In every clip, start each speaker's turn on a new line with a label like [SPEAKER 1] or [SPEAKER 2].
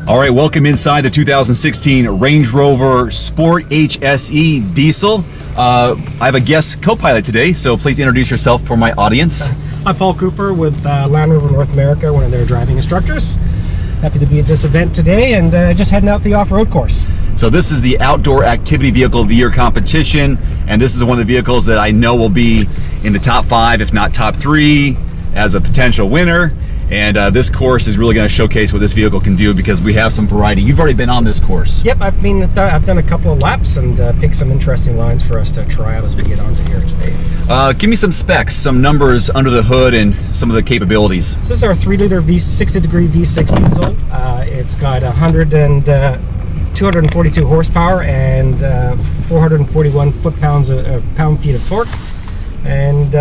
[SPEAKER 1] All right, welcome inside the 2016 Range Rover Sport HSE Diesel. I have a guest co-pilot today, so please introduce yourself for my audience.
[SPEAKER 2] I'm Paul Cooper with Land Rover North America, one of their driving instructors. Happy to be at this event today and just heading out the off-road course.
[SPEAKER 1] So this is the Outdoor Activity Vehicle of the Year competition, and this is one of the vehicles that I know will be in the top 5, if not top 3, as a potential winner. And this course is really going to showcase what this vehicle can do because we have some variety. You've already been on this course.
[SPEAKER 2] Yep, I've done a couple of laps and picked some interesting lines for us to try out as we get onto here today.
[SPEAKER 1] Give me some specs, some numbers under the hood and some of the capabilities.
[SPEAKER 2] So this is our 3-liter 60-degree V6 diesel. It's got 242 horsepower and 441 pound-feet of torque. And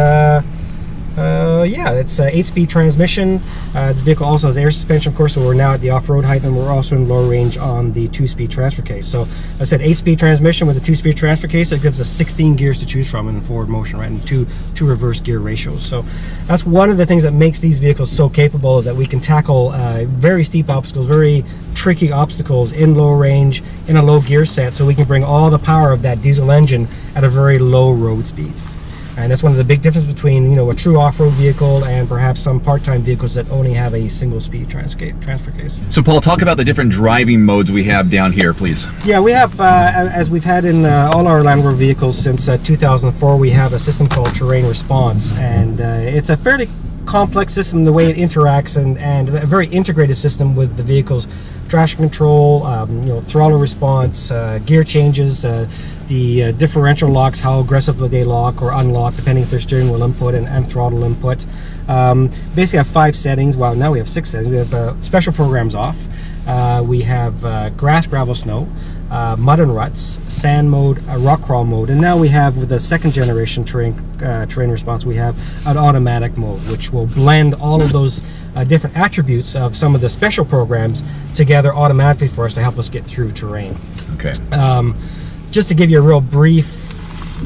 [SPEAKER 2] yeah, it's an 8-speed transmission. This vehicle also has air suspension, of course, so we're now at the off-road height, and we're also in low range on the 2-speed transfer case. So I said 8-speed transmission with a 2-speed transfer case. It gives us 16 gears to choose from in forward motion, right, and two reverse gear ratios. So that's one of the things that makes these vehicles so capable, is that we can tackle very steep obstacles, very tricky obstacles in low range, in a low gear set, so we can bring all the power of that diesel engine at a very low road speed. And that's one of the big differences between, you know, a true off-road vehicle and perhaps some part-time vehicles that only have a single-speed transfer case.
[SPEAKER 1] So Paul, talk about the different driving modes we have down here, please.
[SPEAKER 2] Yeah, we have, as we've had in all our Land Rover vehicles since 2004, we have a system called Terrain Response. And it's a fairly complex system, the way it interacts, and a very integrated system with the vehicle's traction control, you know, throttle response, gear changes, the differential locks, how aggressively they lock or unlock depending if they're steering wheel input and throttle input. Basically have 5 settings. Well, now we have 6 settings. We have special programs off. We have grass, gravel, snow, mud and ruts, sand mode, rock crawl mode, and now we have, with the second generation terrain response, we have an automatic mode, which will blend all of those different attributes of some of the special programs together automatically for us to help us get through terrain.
[SPEAKER 1] Okay.
[SPEAKER 2] Just to give you a real brief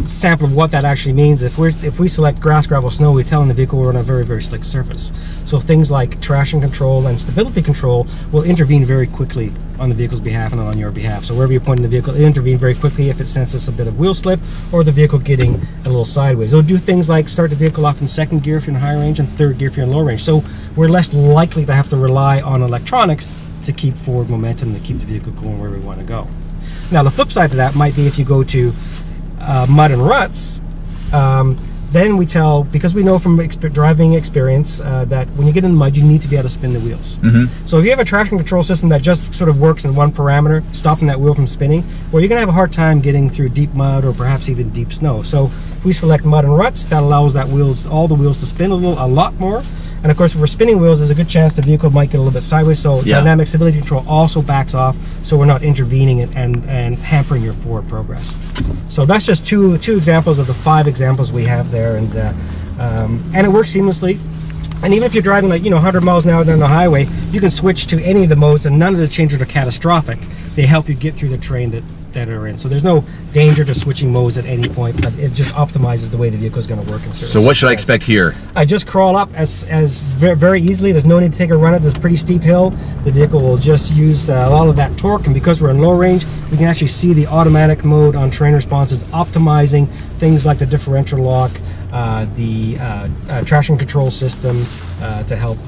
[SPEAKER 2] sample of what that actually means, if we select grass, gravel, snow, we're telling the vehicle we're on a very, very slick surface. So things like traction control and stability control will intervene very quickly on the vehicle's behalf and on your behalf. So wherever you're pointing the vehicle, it intervene very quickly if it senses a bit of wheel slip or the vehicle getting a little sideways. It'll do things like start the vehicle off in 2nd gear if you're in high range and 3rd gear if you're in low range. So we're less likely to have to rely on electronics to keep forward momentum, to keep the vehicle going where we want to go. Now, the flip side to that might be if you go to mud and ruts, then we tell, because we know from driving experience that when you get in the mud, you need to be able to spin the wheels. So if you have a traction control system that just sort of works in one parameter, stopping that wheel from spinning, well, you're going to have a hard time getting through deep mud or perhaps even deep snow. So if we select mud and ruts, that allows all the wheels to spin a lot more. And of course, if we're spinning wheels, there's a good chance the vehicle might get a little bit sideways, so dynamic stability control also backs off, so we're not intervening and hampering your forward progress. So that's just two examples of the 5 examples we have there, and it works seamlessly. And even if you're driving, like, you know, 100 miles an hour down the highway, you can switch to any of the modes, and none of the changes are catastrophic. They help you get through the terrain that are in. So there's no danger to switching modes at any point, but it just optimizes the way the vehicle is going to work.
[SPEAKER 1] So what should I expect here?
[SPEAKER 2] I just crawl up as very easily. There's no need to take a run at this pretty steep hill. The vehicle will just use all of that torque, and because we're in low range, we can actually see the automatic mode on terrain response is optimizing things like the differential lock, the traction control system to help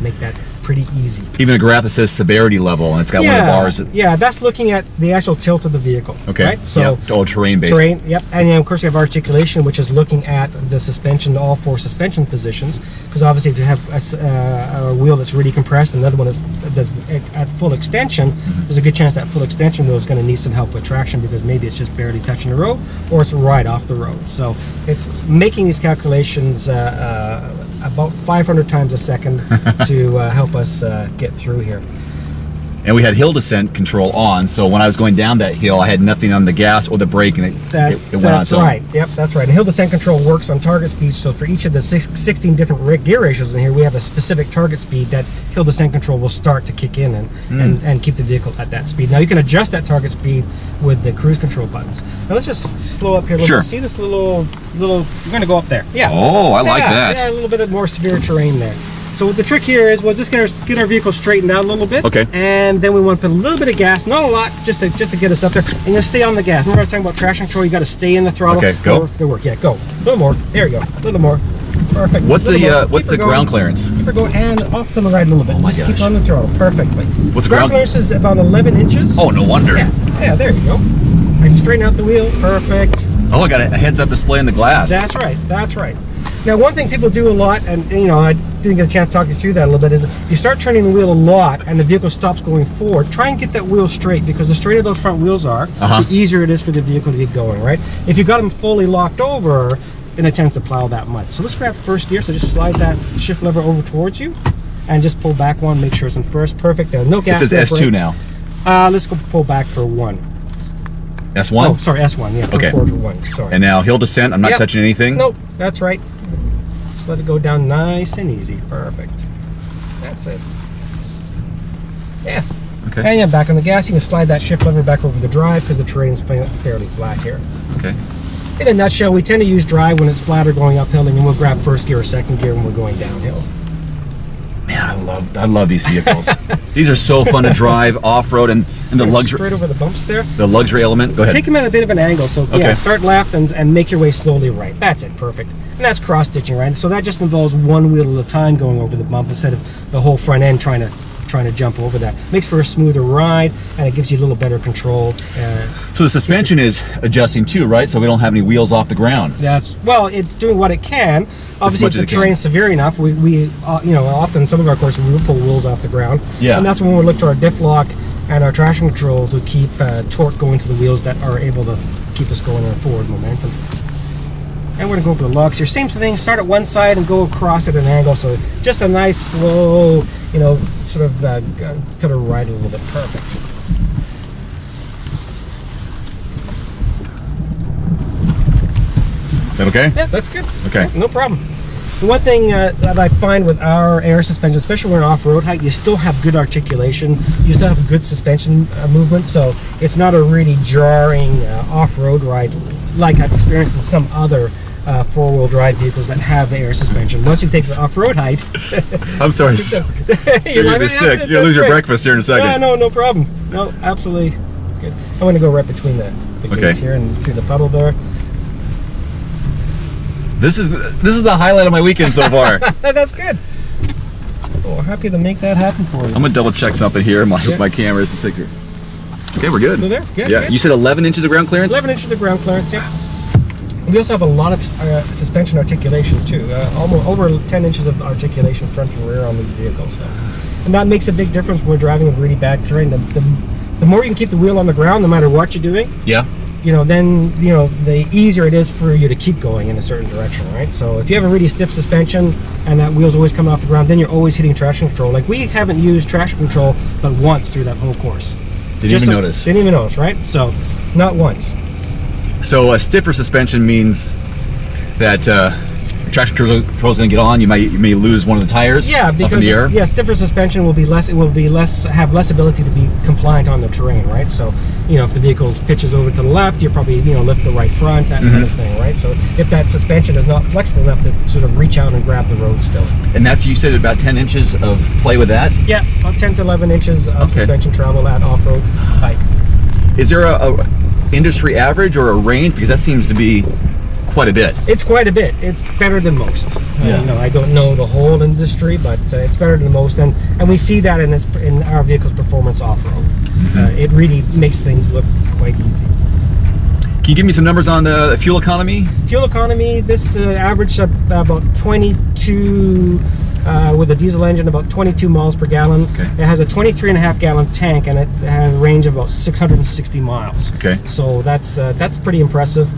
[SPEAKER 2] make that pretty easy.
[SPEAKER 1] Even a graph that says severity level, and it's got one of the bars.
[SPEAKER 2] Yeah, that's looking at the actual tilt of the vehicle.
[SPEAKER 1] Okay.
[SPEAKER 2] Right? So
[SPEAKER 1] all terrain based.
[SPEAKER 2] Terrain, yep. And then of course we have articulation, which is looking at the suspension, all 4 suspension positions. Because obviously, if you have a wheel that's really compressed and another one that's at full extension, there's a good chance that full extension wheel is going to need some help with traction, because maybe it's just barely touching the road or it's right off the road. So it's making these calculations about 500 times a second to help us get through here.
[SPEAKER 1] And we had hill descent control on, so when I was going down that hill, I had nothing on the gas or the brake, and it went on its own. That's right. Yep, that's right. And hill descent control works on target speed, so for each of the 16 different gear ratios in here, we have a specific target speed that hill descent control will start to kick in and keep the vehicle at that speed. Now, you can adjust that target speed with the cruise control buttons. Now, let's just slow up here a little bit. See this little, you're going to go up there. Yeah. Oh, I like that.
[SPEAKER 2] Yeah, a little bit of more severe terrain there. So the trick here is we'll just get our vehicle straightened out a little bit.
[SPEAKER 1] Okay.
[SPEAKER 2] And then we want to put a little bit of gas, not a lot, just to get us up there. And just stay on the gas. Remember I was talking about traction control, you got to stay in the throttle.
[SPEAKER 1] Okay, go.
[SPEAKER 2] For the work. Yeah, go. A little more. There you go. A little more. Perfect.
[SPEAKER 1] What's the ground clearance?
[SPEAKER 2] Keep her going and off to the right a little bit.
[SPEAKER 1] Oh my
[SPEAKER 2] just
[SPEAKER 1] gosh.
[SPEAKER 2] keep on the throttle perfectly.
[SPEAKER 1] What's the
[SPEAKER 2] ground clearance is about 11 inches.
[SPEAKER 1] Oh, no wonder.
[SPEAKER 2] Yeah, there you go. Right, straighten out the wheel. Perfect.
[SPEAKER 1] Oh, I got a heads-up display in the glass.
[SPEAKER 2] That's right. That's right. Now, one thing people do a lot, and you know, I didn't get a chance to talk you through that a little bit, is if you start turning the wheel a lot and the vehicle stops going forward, try and get that wheel straight, because the straighter those front wheels are, the easier it is for the vehicle to get going, right? If you got them fully locked over, then it tends to plow that much. So let's grab first gear, so just slide that shift lever over towards you, and just pull back one, make sure it's in first. Perfect. There's no gas.
[SPEAKER 1] This is S2 now.
[SPEAKER 2] Let's go pull back for 1.
[SPEAKER 1] S1?
[SPEAKER 2] Oh, sorry, S1, yeah.
[SPEAKER 1] Okay.
[SPEAKER 2] Forward for 1, sorry.
[SPEAKER 1] And now hill descent, I'm not touching anything?
[SPEAKER 2] Nope, that's right. Just let it go down nice and easy. Perfect. That's it. Yeah.
[SPEAKER 1] Okay.
[SPEAKER 2] And yeah, back on the gas, you can slide that shift lever back over the drive because the terrain's fairly flat here.
[SPEAKER 1] Okay.
[SPEAKER 2] In a nutshell, we tend to use drive when it's flat or going uphill, and then we'll grab first gear or second gear when we're going downhill.
[SPEAKER 1] Man, I love these vehicles. These are so fun to drive off-road, and the luxury.
[SPEAKER 2] Straight over the bumps there.
[SPEAKER 1] The luxury element. Go ahead.
[SPEAKER 2] Take them at a bit of an angle. So
[SPEAKER 1] okay.
[SPEAKER 2] Yeah, start left and make your way slowly right. That's it. Perfect. And that's cross stitching, right? So that just involves one wheel at a time going over the bump instead of the whole front end trying to jump over that. Makes for a smoother ride, and it gives you a little better control.
[SPEAKER 1] So the suspension is adjusting too, right? So we don't have any wheels off the ground.
[SPEAKER 2] Well, it's doing what it can. Obviously, if the terrain's severe enough, we you know, often some of our courses we will pull wheels off the ground. Yeah. And that's when we look to our diff lock and our traction control to keep torque going to the wheels that are able to keep us going in a forward momentum. And we're going to go for the locks here. Same thing, start at one side and go across at an angle. So just a nice, slow, you know, sort of to the right a little bit. Perfect.
[SPEAKER 1] Is that okay?
[SPEAKER 2] Yeah, that's good.
[SPEAKER 1] Okay.
[SPEAKER 2] No problem. The one thing that I find with our air suspension, especially when we're off-road height, you still have good articulation. You still have good suspension movement, so it's not a really jarring off-road ride like I've experienced in some other four-wheel drive vehicles that have air suspension. Once you take the off-road height...
[SPEAKER 1] I'm sorry. You're going to be sick. You'll lose your breakfast here in a second.
[SPEAKER 2] Yeah, no problem. No, absolutely good. I'm going to go right between the gates here and between the puddle there.
[SPEAKER 1] This is the highlight of my weekend so far.
[SPEAKER 2] That's good. Well, happy to make that happen for you.
[SPEAKER 1] I'm gonna double check something here. My camera is secret. Okay, we're good.
[SPEAKER 2] Still there? Good,
[SPEAKER 1] yeah.
[SPEAKER 2] Good.
[SPEAKER 1] You said 11 inches of ground clearance?
[SPEAKER 2] 11 inches of ground clearance, yeah. We also have a lot of suspension articulation too. Almost over 10 inches of articulation front and rear on these vehicles. So. And that makes a big difference when we're driving in really bad terrain. The more you can keep the wheel on the ground, no matter what you're doing. Yeah. You know, then, you know, the easier it is for you to keep going in a certain direction, right? So if you have a really stiff suspension and that wheel's always coming off the ground, then you're always hitting traction control. Like, we haven't used traction control but once through that whole course.
[SPEAKER 1] Didn't even notice.
[SPEAKER 2] Didn't even notice, right? So, not once.
[SPEAKER 1] So a stiffer suspension means that traction control is going to get on. You may lose one of the tires. Yeah, because up in the air.
[SPEAKER 2] Yeah, stiffer suspension will be less. It will be have less ability to be compliant on the terrain, right? So, you know, if the vehicle pitches over to the left, you probably, you know, lift the right front, that kind of thing, right? So if that suspension is not flexible enough to sort of reach out and grab the road still.
[SPEAKER 1] And that's, you said, about 10 inches of play with that?
[SPEAKER 2] Yeah, about 10 to 11 inches of suspension travel at off-road height.
[SPEAKER 1] Is there a industry average or a range? Because that seems to be quite a bit.
[SPEAKER 2] It's quite a bit. It's better than most. You know, I don't know the whole industry, but it's better than most, and we see that in our vehicle's performance off-road. It really makes things look quite easy.
[SPEAKER 1] Can you give me some numbers on the fuel economy?
[SPEAKER 2] Fuel economy, this averaged about 22, with a diesel engine, about 22 miles per gallon. Okay. It has a 23.5 gallon tank, and it has a range of about 660 miles. Okay. So that's pretty impressive.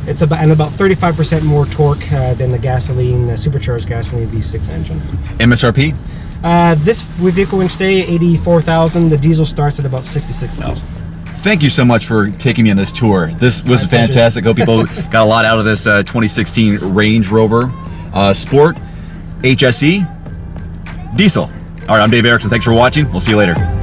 [SPEAKER 2] It's about 35% more torque than the gasoline, supercharged gasoline V6 engine.
[SPEAKER 1] MSRP?
[SPEAKER 2] This vehicle winch today, $84,000. The diesel starts at about $66,000.
[SPEAKER 1] Thank you so much for taking me on this tour. This was fantastic. Hope people got a lot out of this 2016 Range Rover Sport HSE Diesel. All right, I'm Dave Erickson. Thanks for watching. We'll see you later.